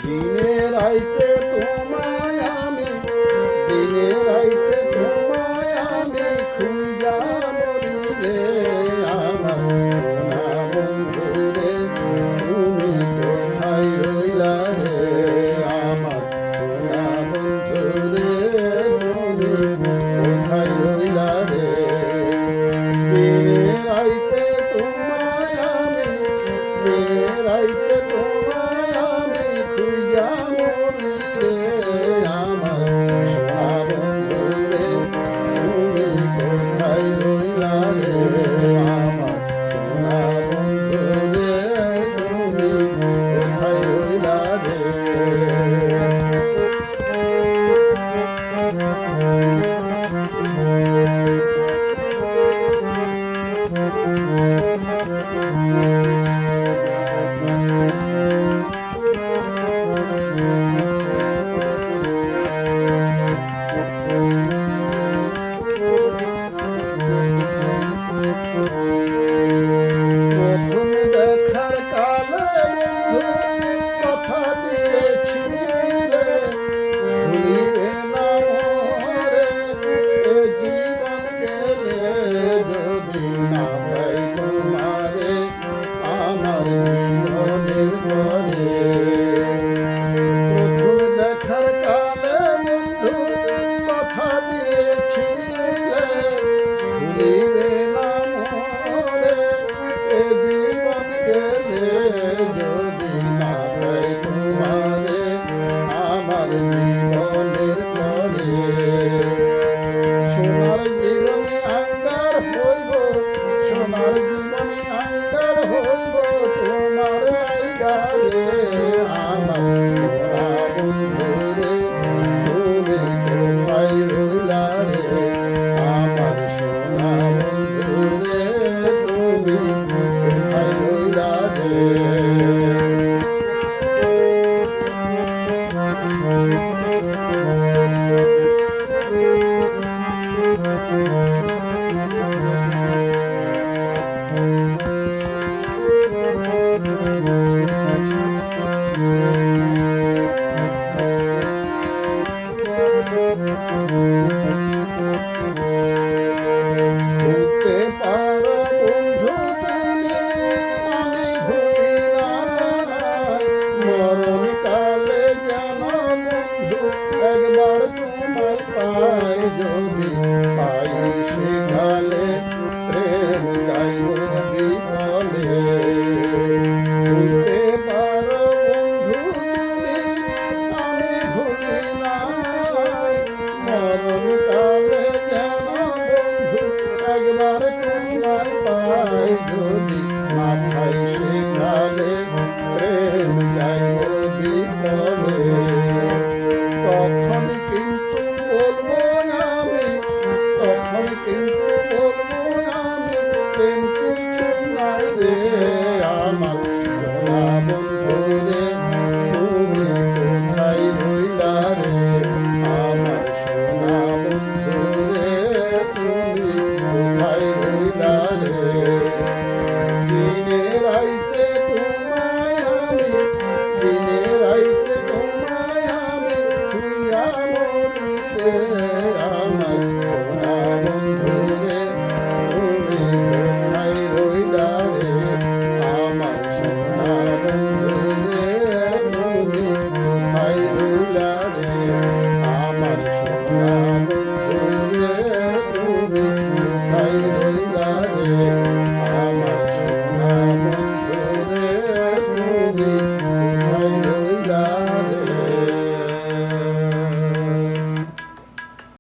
দিনে রাইতে তোমায় আমি, দিনে রাইতে তোমায় আমি খুঁজা মরি রে আমার সোনা বন্ধু রে, তুমি কোথায় রইলা রে আমার সোনা বন্ধু রে, তুমি কোথায় রইলা রে। দিনে রাইতে তোমায় আমি, দিনে রাইতে তোমায় আমি খুঁজা মরি রে আমার সোনা বন্ধু রে, তুমি কোথায় রইলা রে আমার সোনা বন্ধু রে, তুমি কোথায় রইলা রে। প্রথম দেখার কালে বন্ধু কথা দিয়েছিলে, ভুলিবে না মোরে এ জীবন গেলে যদি না পাই তোমারে আমার জীবনের পরে। প্রথম দেখার কালে বন্ধু কথা দিয়েছিলে, ভুলিবে না মোরে এ জীবন গেলে যদি না পাই তোমারে আমার জীবনের পরে। সোনার জীবনে আঙ্গার হইব, সোনার জীবনে আঙ্গার হইব তোমার লাইগা রে আমার সোনা বন্ধু রে, তুমি কোথায় রইলা রে আমার সোনা বন্ধু রে, তুমি কোথায় রইলা রে। ভুলতে পারো বন্ধু তুমি আমি ভুলি নাই, মরণ কালে যেন বন্ধু একবার তোমায় পাই, যদি পাই সেকালে প্রেম যাইব বিফলে। ভুলতে পারো বন্ধু তুমি আমি ভুলি নাই, মরণ কালে যেন বন্ধু একবার তোমায় পাই, যদি না পাই সেকালে প্রেম যাইব বিফলে। তখন কিন্তু বলবো আমি, তখন কিন্তু বলবো আমি প্রেম কিছু নাই রে আমার সোনা বন্ধু রে, তুমি কোথায় রইলা রে আমার সোনা বন্ধু রে, তুমি কোথায় রইলা রে। দিনে রাইতে তোমায় আমি, দিনে রাইতে তোমায় আমি খুঁজা মরি রে আমার সোনা বন্ধু রে, তুমি কোথায় রইলা রে আমার সোনা বন্ধু রে, তুমি কোথায় রইলা রে আমার